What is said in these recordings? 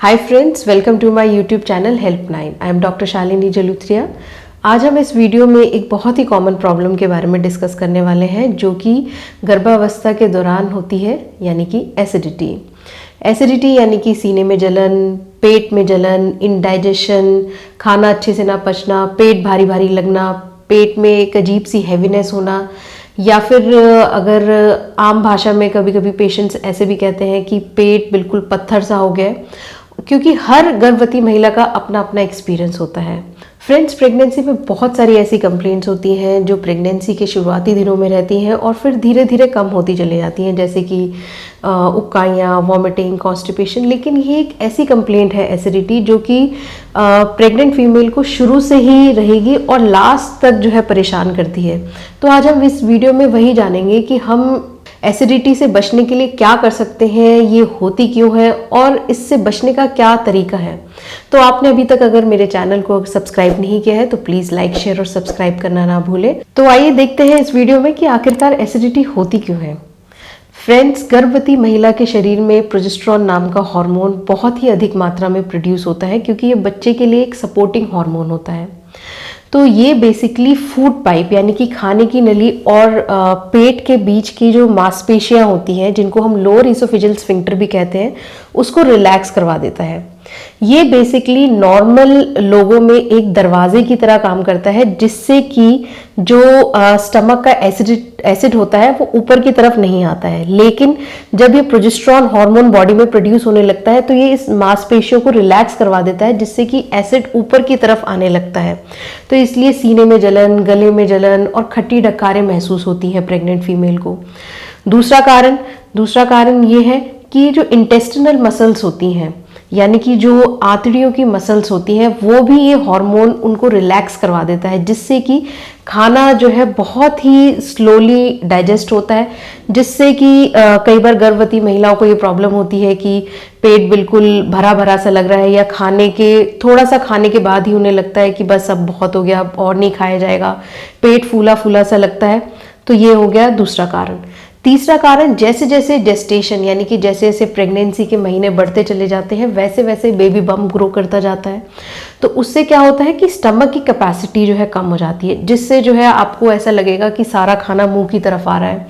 Hi friends, welcome to my YouTube channel हेल्प9। I am doctor Shalini Jaluthria. आज हम इस वीडियो में एक बहुत ही कॉमन प्रॉब्लम के बारे में डिस्कस करने वाले हैं जो कि गर्भावस्था के दौरान होती है, यानी कि एसिडिटी। एसिडिटी यानी कि सीने में जलन, पेट में जलन, इंडाइजेशन, खाना अच्छे से ना पचना, पेट भारी भारी लगना, पेट में एक अजीब सी हैवीनेस होना, या फिर अगर आम भाषा में कभी कभी पेशेंट्स ऐसे भी कहते हैं कि पेट बिल्कुल पत्थर सा हो गया है, क्योंकि हर गर्भवती महिला का अपना अपना एक्सपीरियंस होता है। फ्रेंड्स, प्रेगनेंसी में बहुत सारी ऐसी कंप्लेंट्स होती हैं जो प्रेगनेंसी के शुरुआती दिनों में रहती हैं और फिर धीरे धीरे कम होती चली जाती हैं, जैसे कि उबकाइयाँ, वॉमिटिंग, कॉन्स्टिपेशन। लेकिन ये एक ऐसी कंप्लेंट है एसिडिटी जो कि प्रेग्नेंट फीमेल को शुरू से ही रहेगी और लास्ट तक जो है परेशान करती है। तो आज हम इस वीडियो में वही जानेंगे कि हम एसिडिटी से बचने के लिए क्या कर सकते हैं, ये होती क्यों है और इससे बचने का क्या तरीका है। तो आपने अभी तक अगर मेरे चैनल को सब्सक्राइब नहीं किया है तो प्लीज़ लाइक, शेयर और सब्सक्राइब करना ना भूलें। तो आइए देखते हैं इस वीडियो में कि आखिरकार एसिडिटी होती क्यों है। फ्रेंड्स, गर्भवती महिला के शरीर में प्रोजेस्टेरॉन नाम का हार्मोन बहुत ही अधिक मात्रा में प्रोड्यूस होता है, क्योंकि ये बच्चे के लिए एक सपोर्टिंग हार्मोन होता है। तो ये बेसिकली फूड पाइप यानी कि खाने की नली और पेट के बीच की जो मांसपेशियां होती हैं, जिनको हम लोअर इसोफेजियल स्फिंक्टर भी कहते हैं, उसको रिलैक्स करवा देता है। ये बेसिकली नॉर्मल लोगों में एक दरवाजे की तरह काम करता है, जिससे कि जो स्टमक का एसिड होता है वो ऊपर की तरफ नहीं आता है। लेकिन जब ये प्रोजेस्टेरॉन हार्मोन बॉडी में प्रोड्यूस होने लगता है तो ये इस मांसपेशियों को रिलैक्स करवा देता है, जिससे कि एसिड ऊपर की तरफ आने लगता है। तो इसलिए सीने में जलन, गले में जलन और खट्टी डकारें महसूस होती हैं प्रेग्नेंट फीमेल को। दूसरा कारण ये है कि जो इंटेस्टिनल मसल्स होती हैं, यानी कि जो आंतड़ियों की मसल्स होती हैं, वो भी ये हार्मोन उनको रिलैक्स करवा देता है, जिससे कि खाना जो है बहुत ही स्लोली डाइजेस्ट होता है। जिससे कि कई बार गर्भवती महिलाओं को ये प्रॉब्लम होती है कि पेट बिल्कुल भरा भरा सा लग रहा है, या थोड़ा सा खाने के बाद ही उन्हें लगता है कि बस अब बहुत हो गया, अब और नहीं खाया जाएगा, पेट फूला फूला सा लगता है। तो ये हो गया दूसरा कारण। तीसरा कारण, जैसे जैसे जेस्टेशन यानी कि जैसे जैसे प्रेगनेंसी के महीने बढ़ते चले जाते हैं, वैसे वैसे बेबी बम्प ग्रो करता जाता है। तो उससे क्या होता है कि स्टमक की कैपेसिटी जो है कम हो जाती है, जिससे जो है आपको ऐसा लगेगा कि सारा खाना मुंह की तरफ आ रहा है।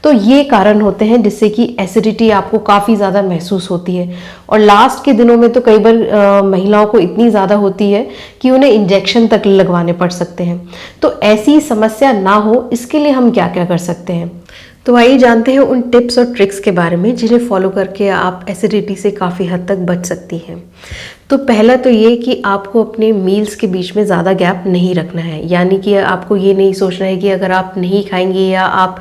तो ये कारण होते हैं जिससे कि एसिडिटी आपको काफ़ी ज़्यादा महसूस होती है। और लास्ट के दिनों में तो कई बार महिलाओं को इतनी ज़्यादा होती है कि उन्हें इंजेक्शन तक लगवाने पड़ सकते हैं। तो ऐसी समस्या ना हो, इसके लिए हम क्या क्या कर सकते हैं। तो आइए जानते हैं उन टिप्स और ट्रिक्स के बारे में जिन्हें फॉलो करके आप एसिडिटी से काफ़ी हद तक बच सकती हैं। तो पहला तो ये कि आपको अपने मील्स के बीच में ज़्यादा गैप नहीं रखना है, यानी कि आपको ये नहीं सोचना है कि अगर आप नहीं खाएंगी या आप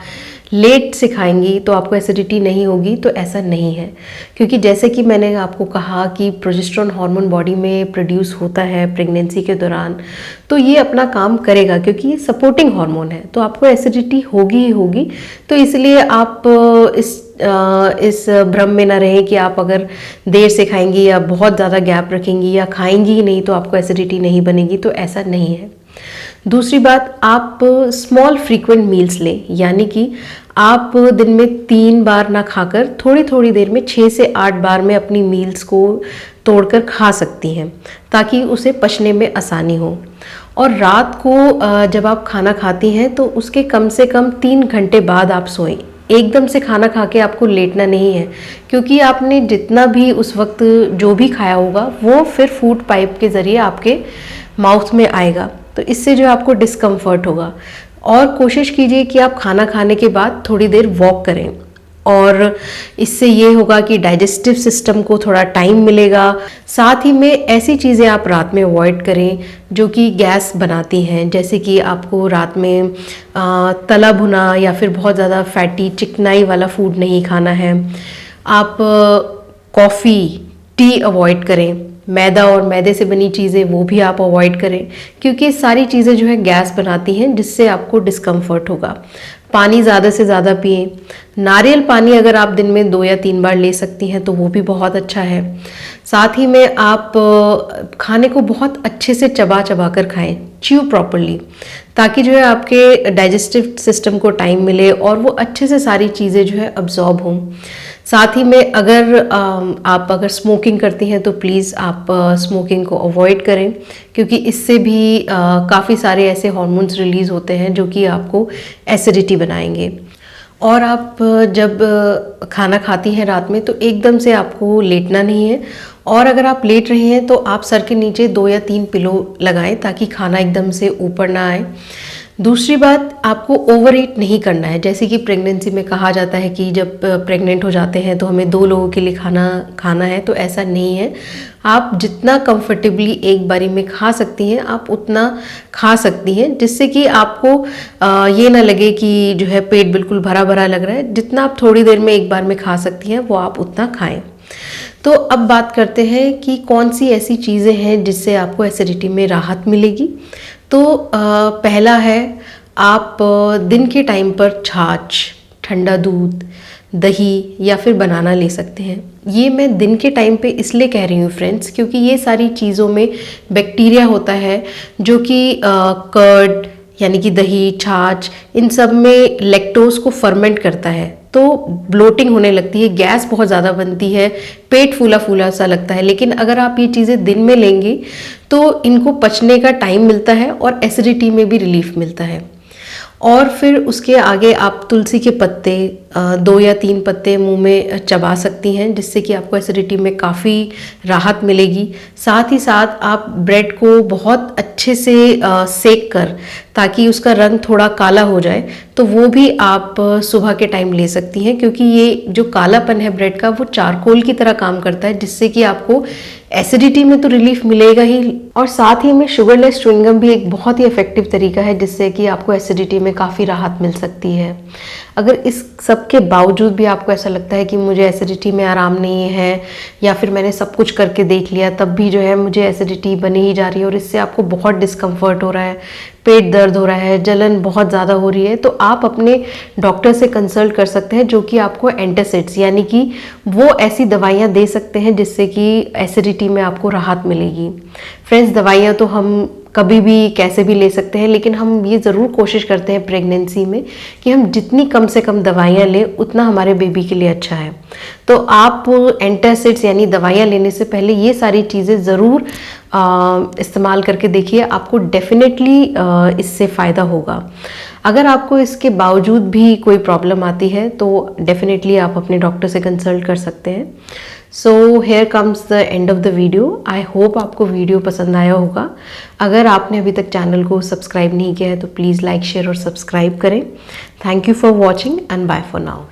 लेट से खाएंगी तो आपको एसिडिटी नहीं होगी। तो ऐसा नहीं है, क्योंकि जैसे कि मैंने आपको कहा कि प्रोजेस्टेरॉन हार्मोन बॉडी में प्रोड्यूस होता है प्रेगनेंसी के दौरान, तो ये अपना काम करेगा, क्योंकि ये सपोर्टिंग हार्मोन है, तो आपको एसिडिटी होगी ही होगी। तो इसलिए आप इस भ्रम में ना रहें कि आप अगर देर से खाएंगी या बहुत ज़्यादा गैप रखेंगी या खाएंगी ही नहीं तो आपको एसिडिटी नहीं बनेगी। तो ऐसा नहीं है। दूसरी बात, आप स्मॉल फ्रीक्वेंट मील्स लें, यानी कि आप दिन में 3 बार ना खाकर थोड़ी थोड़ी देर में 6 से 8 बार में अपनी मील्स को तोड़कर खा सकती हैं, ताकि उसे पचने में आसानी हो। और रात को जब आप खाना खाती हैं तो उसके कम से कम 3 घंटे बाद आप सोएं। एकदम से खाना खा के आपको लेटना नहीं है, क्योंकि आपने जितना भी उस वक्त जो भी खाया होगा वो फिर फूड पाइप के ज़रिए आपके माउथ में आएगा। तो इससे जो आपको डिस्कम्फर्ट होगा। और कोशिश कीजिए कि आप खाना खाने के बाद थोड़ी देर वॉक करें, और इससे ये होगा कि डाइजेस्टिव सिस्टम को थोड़ा टाइम मिलेगा। साथ ही में ऐसी चीज़ें आप रात में अवॉइड करें जो कि गैस बनाती हैं, जैसे कि आपको रात में तला भुना या फिर बहुत ज़्यादा फैटी चिकनाई वाला फूड नहीं खाना है। आप कॉफ़ी, टी अवॉइड करें। मैदा और मैदे से बनी चीज़ें वो भी आप अवॉइड करें, क्योंकि सारी चीज़ें जो है गैस बनाती हैं, जिससे आपको डिस्कम्फर्ट होगा। पानी ज़्यादा से ज़्यादा पिएं। नारियल पानी अगर आप दिन में 2 या 3 बार ले सकती हैं तो वो भी बहुत अच्छा है। साथ ही में आप खाने को बहुत अच्छे से चबा चबा कर खाएं, च्यू प्रॉपरली, ताकि जो है आपके डाइजेस्टिव सिस्टम को टाइम मिले और वो अच्छे से सारी चीज़ें जो है अब्जॉर्ब हों। साथ ही में अगर आप अगर स्मोकिंग करती हैं तो प्लीज़ आप स्मोकिंग को अवॉइड करें, क्योंकि इससे भी काफ़ी सारे ऐसे हार्मोन्स रिलीज़ होते हैं जो कि आपको एसिडिटी बनाएंगे। और आप जब खाना खाती हैं रात में तो एकदम से आपको लेटना नहीं है, और अगर आप लेट रही हैं तो आप सर के नीचे 2 या 3 पिलो लगाएं ताकि खाना एकदम से ऊपर ना आए। दूसरी बात, आपको ओवर ईट नहीं करना है। जैसे कि प्रेगनेंसी में कहा जाता है कि जब प्रेग्नेंट हो जाते हैं तो हमें 2 लोगों के लिए खाना खाना है, तो ऐसा नहीं है। आप जितना कंफर्टेबली एक बारी में खा सकती हैं आप उतना खा सकती हैं, जिससे कि आपको ये ना लगे कि जो है पेट बिल्कुल भरा भरा लग रहा है। जितना आप थोड़ी देर में एक बार में खा सकती हैं वो आप उतना खाएं। तो अब बात करते हैं कि कौन सी ऐसी चीज़ें हैं जिससे आपको एसिडिटी में राहत मिलेगी। तो पहला है, आप दिन के टाइम पर छाछ, ठंडा दूध, दही या फिर बनाना ले सकते हैं। ये मैं दिन के टाइम पे इसलिए कह रही हूँ फ्रेंड्स, क्योंकि ये सारी चीज़ों में बैक्टीरिया होता है जो कि कर्ड यानी कि दही, छाछ, इन सब में लैक्टोज को फर्मेंट करता है, तो ब्लोटिंग होने लगती है, गैस बहुत ज़्यादा बनती है, पेट फूला फूला सा लगता है। लेकिन अगर आप ये चीज़ें दिन में लेंगे तो इनको पचने का टाइम मिलता है और एसिडिटी में भी रिलीफ मिलता है। और फिर उसके आगे आप तुलसी के पत्ते 2 या 3 पत्ते मुंह में चबा सकती हैं, जिससे कि आपको एसिडिटी में काफ़ी राहत मिलेगी। साथ ही साथ आप ब्रेड को बहुत अच्छे से सेक कर, ताकि उसका रंग थोड़ा काला हो जाए, तो वो भी आप सुबह के टाइम ले सकती हैं, क्योंकि ये जो कालापन है ब्रेड का वो चारकोल की तरह काम करता है, जिससे कि आपको एसिडिटी में तो रिलीफ मिलेगा ही, और साथ ही में शुगरलेस च्युइंगम भी एक बहुत ही इफेक्टिव तरीका है जिससे कि आपको एसिडिटी में काफ़ी राहत मिल सकती है। अगर इस सब के बावजूद भी आपको ऐसा लगता है कि मुझे एसिडिटी में आराम नहीं है, या फिर मैंने सब कुछ करके देख लिया तब भी जो है मुझे एसिडिटी बनी ही जा रही है और इससे आपको बहुत डिस्कम्फर्ट हो रहा है, पेट दर्द हो रहा है, जलन बहुत ज़्यादा हो रही है, तो आप अपने डॉक्टर से कंसल्ट कर सकते हैं, जो कि आपको एंटासिड्स यानी कि वो ऐसी दवाइयाँ दे सकते हैं जिससे कि एसिडिटी में आपको राहत मिलेगी। फ्रेंड्स, दवाइयाँ तो हम कभी भी कैसे भी ले सकते हैं, लेकिन हम ये ज़रूर कोशिश करते हैं प्रेगनेंसी में कि हम जितनी कम से कम दवाइयाँ लें उतना हमारे बेबी के लिए अच्छा है। तो आप एंटासिड्स यानी दवाइयाँ लेने से पहले ये सारी चीज़ें ज़रूर इस्तेमाल करके देखिए, आपको डेफिनेटली इससे फ़ायदा होगा। अगर आपको इसके बावजूद भी कोई प्रॉब्लम आती है तो डेफिनेटली आप अपने डॉक्टर से कंसल्ट कर सकते हैं। So here comes the end of the video. I hope आपको वीडियो पसंद आया होगा। अगर आपने अभी तक चैनल को सब्सक्राइब नहीं किया है तो प्लीज़ लाइक, शेयर और सब्सक्राइब करें। Thank you for watching and bye for now.